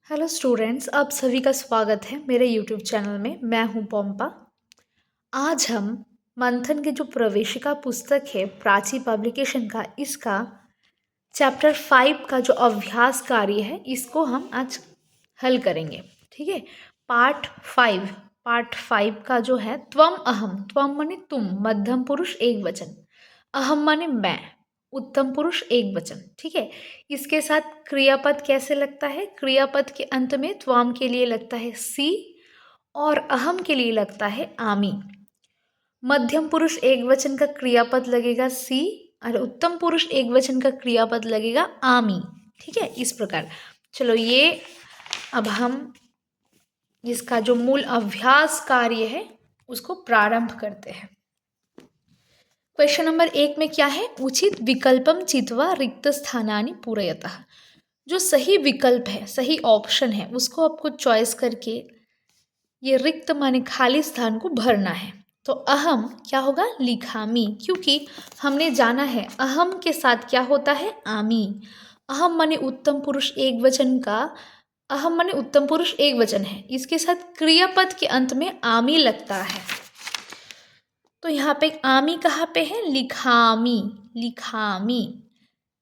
Hello students, आप सभी का स्वागत है मेरे यूट्यूब चैनल में। मैं हूं पम्पा। आज हम मंथन की जो प्रवेशिका पुस्तक है प्राची पब्लिकेशन का, इसका चैप्टर 5 का जो अभ्यास कार्य है इसको हम आज हल करेंगे। ठीक है। पार्ट 5 का जो है त्वम अहम। त्वम माने तुम, मध्यम पुरुष एक वचन। अहम माने मैं, उत्तम पुरुष एक वचन। ठीक है। इसके साथ क्रियापद कैसे लगता है? क्रियापद के अंत में त्वम के लिए लगता है सी और अहम के लिए लगता है आमी। मध्यम पुरुष एक वचन का क्रियापद लगेगा सी और उत्तम पुरुष एक वचन का क्रियापद लगेगा आमी। ठीक है, इस प्रकार। चलो ये अब हम इसका जो मूल अभ्यास कार्य है उसको प्रारंभ करते हैं। क्वेश्चन नंबर 1 में क्या है? उचित विकल्पम चित्वा रिक्त स्थानानि पूरयतः। जो सही विकल्प है, सही ऑप्शन है, उसको आपको चॉइस करके ये रिक्त माने खाली स्थान को भरना है। तो अहम क्या होगा? लिखामी, क्योंकि हमने जाना है अहम के साथ क्या होता है? आमी। अहम माने उत्तम पुरुष एक वचन का, अहम माने उत्तम पुरुष एक वचन है, इसके साथ क्रियापद के अंत में आमी लगता है। तो यहाँ पे आमी कहाँ पे है? लिखामी। लिखामी।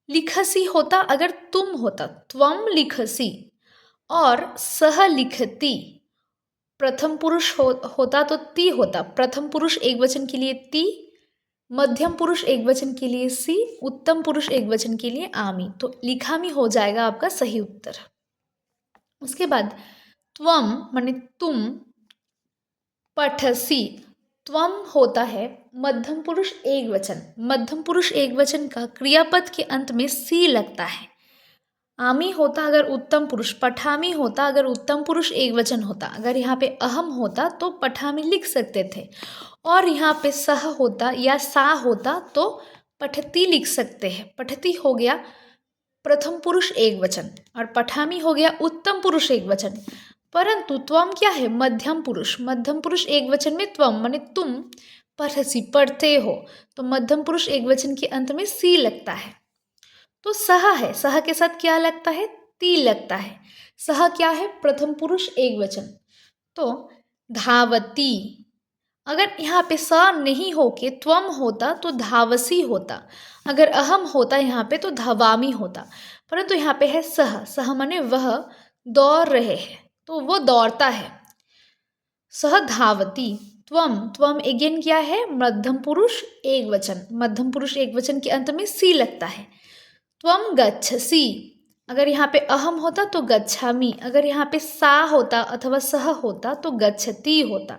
लिखसी होता अगर तुम होता, त्वम लिखसी, और सह लिखती प्रथम पुरुष होता तो ती होता। प्रथम पुरुष एक वचन के लिए ती, मध्यम पुरुष एक वचन के लिए सी, उत्तम पुरुष एक वचन के लिए आमी। तो लिखामी हो जाएगा आपका सही उत्तर। उसके बाद त्वम माने तुम, पठसी। त्वम होता है मध्यम पुरुष एक वचन। मध्यम पुरुष एक वचन का क्रियापद के अंत में सी लगता है। आमी होता अगर उत्तम पुरुष, पठामी होता अगर उत्तम पुरुष एक वचन होता। अगर यहाँ पे अहम होता तो पठामी लिख सकते थे, और यहाँ पे सह होता या सा होता तो पठती लिख सकते हैं। पठती हो गया प्रथम पुरुष एक वचन और पठामी हो गया उत्तम पुरुष एक वचन। परंतु त्वम क्या है? मध्यम पुरुष। मध्यम पुरुष एक वचन में त्वम माने तुम पठसी, पढ़ते हो, तो मध्यम पुरुष एक वचन के अंत में सी लगता है। तो सह है, सह के साथ क्या लगता है? ती लगता है। सह क्या है? प्रथम पुरुष एक वचन। तो धावती। अगर यहाँ पे स नहीं हो के त्वम होता तो धावसी होता। अगर अहम होता यहाँ पे तो धवामी होता। परंतु यहाँ पे है सह। सह माने वह दौड़ रहे हैं, तो वो दौड़ता है। सह धावती। त्वम, त्वम अगेन क्या है? मध्यम पुरुष एक वचन। मध्यम पुरुष एक वचन के अंत में सी लगता है। त्वम गच्छसि। अगर यहाँ पे अहम होता तो गच्छामि। अगर यहाँ पे सा होता अथवा सह होता तो गच्छति होता।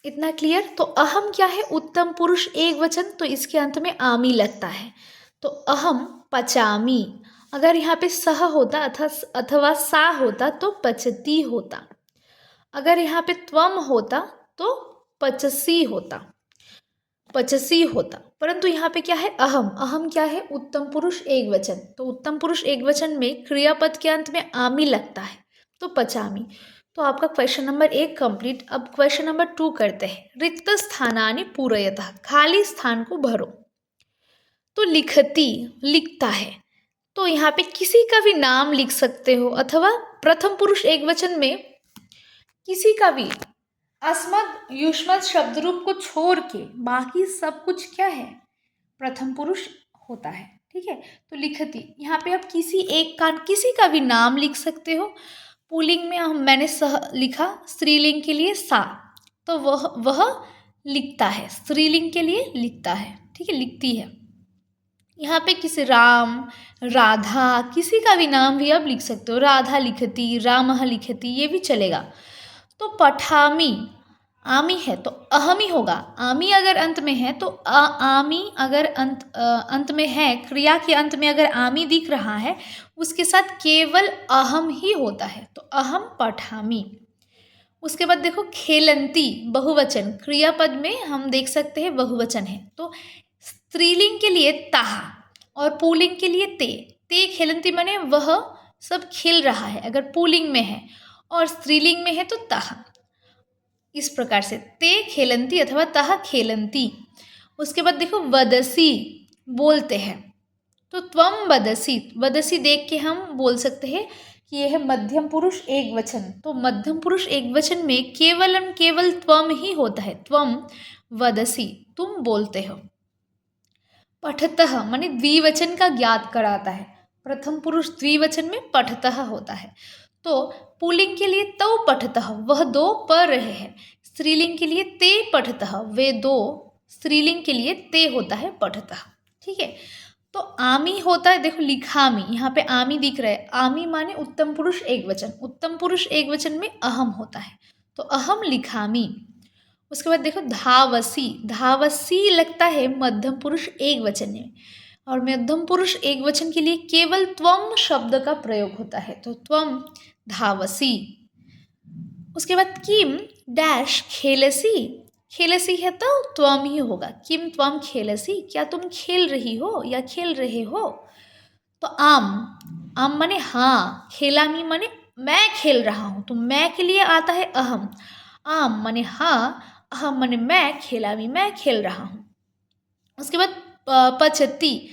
इतना क्लियर? तो अहम क्या है? उत्तम पुरुष एक वचन, तो इसके अंत में आमी लगता है। तो अहम पचामी। अगर यहाँ पे सह होता अथवा सा होता तो पचती होता। अगर यहाँ पे त्वम होता तो पचसी होता। पचसी होता। परंतु यहाँ पे क्या है? अहम। अहम क्या है? उत्तम पुरुष एक वचन। तो उत्तम पुरुष एक वचन में क्रियापद के अंत में आमी लगता है, तो पचामी। तो आपका क्वेश्चन नंबर 1 कंप्लीट। अब क्वेश्चन नंबर 2 करते हैं। रिक्त स्थानानि पूरयतः। खाली स्थान को भरो। तो लिखती, लिखता है, तो यहाँ पे किसी का भी नाम लिख सकते हो, अथवा प्रथम पुरुष एक वचन में किसी का भी अस्मद युष्मद शब्द रूप को छोड़ के बाकी सब कुछ क्या है? प्रथम पुरुष होता है। ठीक है। तो लिखती, यहाँ पे आप किसी का भी नाम लिख सकते हो। पुल्लिंग में मैंने सह लिखा, स्त्रीलिंग के लिए सा, तो वह लिखता है। स्त्रीलिंग के लिए लिखता है। ठीक है, लिखती है। यहाँ पे किसी राम, राधा, किसी का भी नाम भी आप लिख सकते हो। राधा लिखती, रामः लिखती, ये भी चलेगा। तो पठामी, आमी है तो अहम ही होगा। आमी अगर अंत में है तो आमी अगर अंत में है, क्रिया के अंत में अगर आमी दिख रहा है, उसके साथ केवल अहम ही होता है, तो अहम पठामी। उसके बाद देखो खेलंती, बहुवचन। क्रियापद में हम देख सकते हैं बहुवचन है, तो स्त्रीलिंग के लिए ताहा और पुल्लिंग के लिए ते। ते खेलंती माने वह सब खेल रहा है, अगर पुल्लिंग में है, और स्त्रीलिंग में है तो ताहा। इस प्रकार से ते खेलंती अथवा तह खेलंती। उसके बाद देखो वदसी, बोलते हैं, तो त्वम वदसी, वदसी देख के हम बोल सकते हैं कि यह है मध्यम पुरुष एक वचन। तो मध्यम पुरुष एक वचन में केवलम केवल त्वम ही होता है। त्वम वदसी, तुम बोलते हो। पठतः माने द्विवचन का ज्ञात कराता है। प्रथम पुरुष द्विवचन में पठतः होता है। तो पुल्लिंग के लिए तौ पठतः, वह दो पढ़ रहे हैं। स्त्रीलिंग के लिए ते पठतः, वे दो। स्त्रीलिंग के लिए ते होता है पठतः। ठीक है। तो आमी होता है, देखो लिखामी, यहाँ पे आमी दिख रहा है। आमी माने उत्तम पुरुष एक वचन। उत्तम पुरुष एक वचन में अहम होता है, तो अहम लिखामी। उसके बाद देखो धावसी, धावसी लगता है मध्यम पुरुष एक वचन में, और मध्यम पुरुष एक वचन के लिए केवल त्वम शब्द का प्रयोग होता है, तो त्वम धावसी। उसके बाद किम डैश खेलसी, खेलसी है तो त्वम ही होगा। किम त्वम खेलसी, क्या तुम खेल रही हो या खेल रहे हो। तो आम, आम माने हाँ, खेलामी माने मैं खेल रहा हूँ, तो मैं के लिए आता है अहम। आम माने हाँ, अहम माने मैं, खेलामी मैं खेल रहा हूँ। उसके बाद पचती,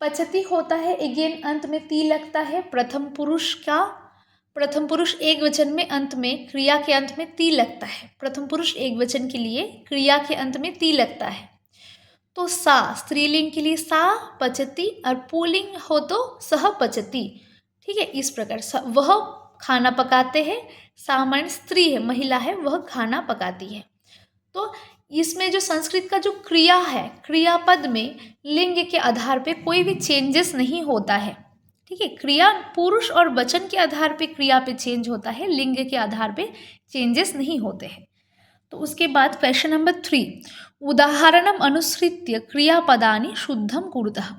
पचती होता है अगेन अंत में ती लगता है। प्रथम पुरुष का, प्रथम पुरुष एक वचन में अंत में क्रिया के अंत में ती लगता है। प्रथम पुरुष एक वचन के लिए क्रिया के अंत में ती लगता है। तो सा, स्त्रीलिंग के लिए सा पचती, और पुल्लिंग हो तो सह पचती। ठीक है, इस प्रकार वह खाना पकाते हैं। सामान्य स्त्री है, महिला है, वह खाना पकाती है। तो इसमें जो संस्कृत का जो क्रिया है, क्रियापद में लिंग के आधार पे कोई भी चेंजेस नहीं होता है। ठीक है, क्रिया पुरुष और वचन के आधार पे क्रिया पे चेंज होता है, लिंग के आधार पे चेंजेस नहीं होते हैं। तो उसके बाद क्वेश्चन नंबर 3, उदाहरणम अनुसृत्य क्रियापदानि शुद्धम कुरुतः।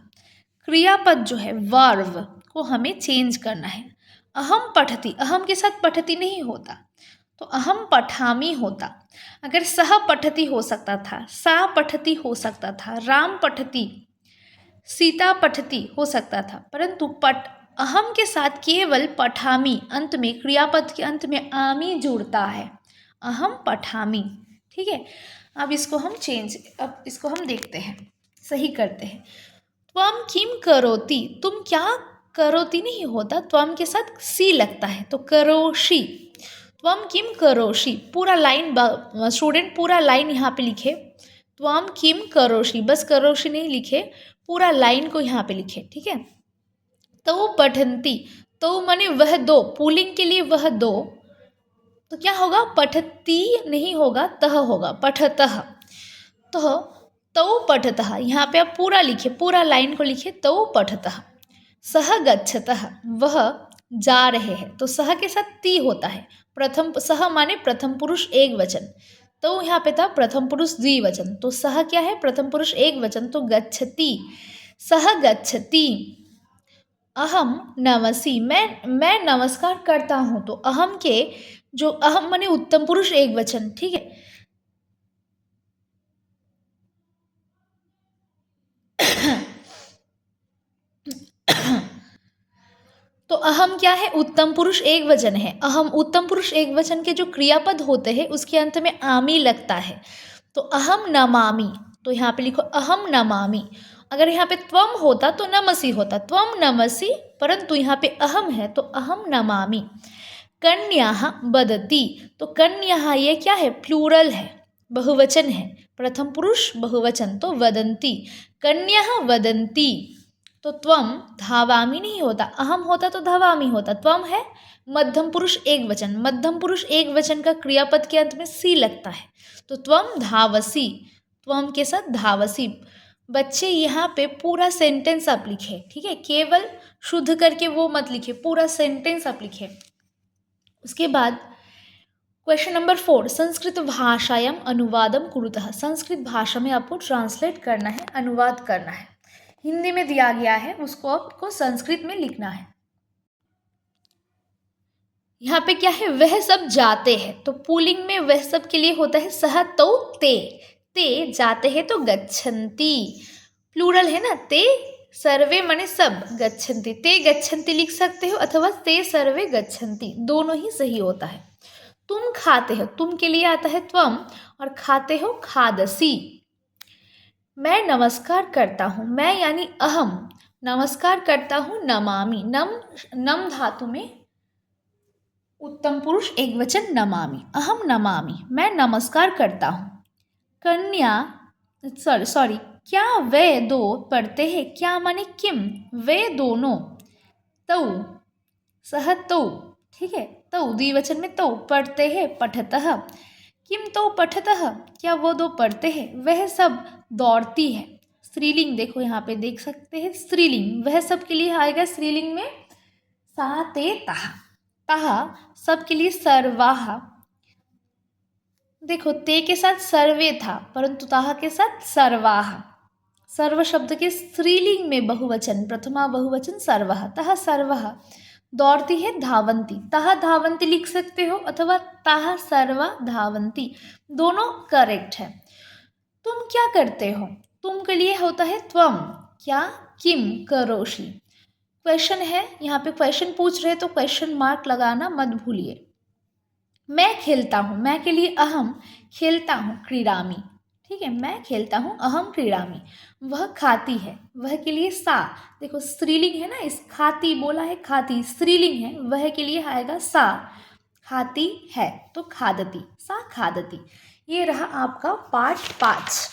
क्रियापद जो है वर्ब को हमें चेंज करना है। अहम पठती, अहम के साथ पठती नहीं होता, तो अहम पठामी होता। अगर सह पठती हो सकता था, सा पठती हो सकता था, राम पठती, सीता पठती हो सकता था, परंतु अहम के साथ केवल पठामी, अंत में क्रियापद के अंत में आमी जुड़ता है। अहम पठामी। ठीक है, अब इसको हम देखते हैं, सही करते हैं। त्वम किम करोति, तुम क्या करोति नहीं होता, त्वम के साथ सी लगता है, तो करोषि। त्वम किम करोषि, पूरा लाइन स्टूडेंट पूरा लाइन यहाँ पे लिखे। त्वम किम करोषि, बस करोषि नहीं लिखे, पूरा लाइन को यहाँ पे लिखे। ठीक है। तो पठंती, तो माने वह दो, पुल्लिंग के लिए वह दो, तो क्या होगा, पठती नहीं होगा, तह होगा, पठतः। तो पठतः, यहाँ पे आप पूरा लिखे, पूरा लाइन को लिखे। तो पठतः। सह गच्छतः, वह जा रहे हैं, तो सह के साथ ती होता है। प्रथम सह माने प्रथम पुरुष एक वचन, तो यहाँ पे था प्रथम पुरुष द्विवचन, तो सह क्या है, प्रथम पुरुष एक वचन, तो गच्छति, सह गच्छति। अहम नमसि, मैं नमस्कार करता हूँ, तो अहम के जो अहम माने उत्तम पुरुष एक वचन। ठीक है। तो अहम क्या है, उत्तम पुरुष एक वचन है। अहम उत्तम पुरुष एक वचन के जो क्रियापद होते हैं उसके अंत में आमी लगता है, तो अहम नमामि, तो यहाँ पे लिखो अहम नमामि। अगर यहाँ पे त्वम होता तो नमसि होता, त्वम नमसि, परंतु यहाँ पे अहम है तो अहम नमामि। कन्याः वदति, तो कन्याः ये क्या है, प्लूरल है, बहुवचन है, प्रथम पुरुष बहुवचन, तो वदन्ति, कन्याः वदन्ति। तो त्वम धावामी नहीं होता, अहम होता तो धावामी होता। त्वम है मध्यम पुरुष एक वचन, मध्यम पुरुष एक वचन का क्रियापद के अंत में सी लगता है, तो त्वम धावसी, त्वम के साथ धावसी। बच्चे यहाँ पे पूरा सेंटेंस आप लिखे। ठीक है, केवल शुद्ध करके वो मत लिखे, पूरा सेंटेंस आप लिखे। उसके बाद क्वेश्चन नंबर 4, संस्कृत भाषायाम अनुवादम कुरुतः। संस्कृत भाषा में आपको ट्रांसलेट करना है, अनुवाद करना है। हिंदी में दिया गया है, उसको आपको संस्कृत में लिखना है। यहाँ पे क्या है, वह सब जाते हैं, तो पुल्लिंग में वह सब के लिए होता है सह, तो ते जाते हैं तो गच्छन्ति, प्लूरल है ना, ते सर्वे माने सब, गच्छन्ति, ते गच्छन्ति लिख सकते हो, अथवा ते सर्वे गच्छन्ति, दोनों ही सही होता है। तुम खाते हो, तुम के लिए आता है त्वम, और खाते हो खादसी। मैं नमस्कार करता हूँ, मैं यानी अहम, नमस्कार करता हूँ नमामि। नम धातु में उत्तम पुरुष एकवचन नमामि। अहम नमामि, मैं नमस्कार करता हूँ। कन्या सॉरी क्या वे दो पढ़ते हैं? क्या माने किम, वे दोनों, तौ सह तौ, ठीक है, तौ द्विवचन में तौ पढ़ते हैं पठतः। किम तौ पठतः, क्या वो दो पढ़ते हैं? वह सब दौड़ती है। स्त्रीलिंग देखो यहाँ पे देख सकते हैं, स्त्रीलिंग वह सब के लिए आएगा स्त्रीलिंग में सा ते तः। तः सब के लिए सर्वाः। देखो ते के साथ सर्वे था, परंतु ताहा के साथ सर्वाः। सर्व शब्द के स्त्रीलिंग में बहुवचन, प्रथमा बहुवचन सर्वः। तः सर्वः दौड़ती है धावंती। तः धावंती लिख सकते हो अथवा ताहा सर्वा धावंती, दोनों करेक्ट है। तुम क्या करते हो? तुम के लिए होता है त्वम। क्या? किम करोषि। क्वेश्चन है, यहाँ पे क्वेश्चन पूछ रहे तो क्वेश्चन मार्क लगाना मत भूलिए। मैं खेलता हूँ, मैं के लिए अहम, खेलता हूँ क्रीडामी, ठीक है, मैं खेलता हूँ अहम क्रीडामी। वह खाती है, वह के लिए सा, देखो स्त्रीलिंग है ना, इस खाती बोला है, खाती स्त्रीलिंग है, वह के लिए आएगा सा। खाती है तो खादती, सा खादती। ये रहा आपका पाठ 5।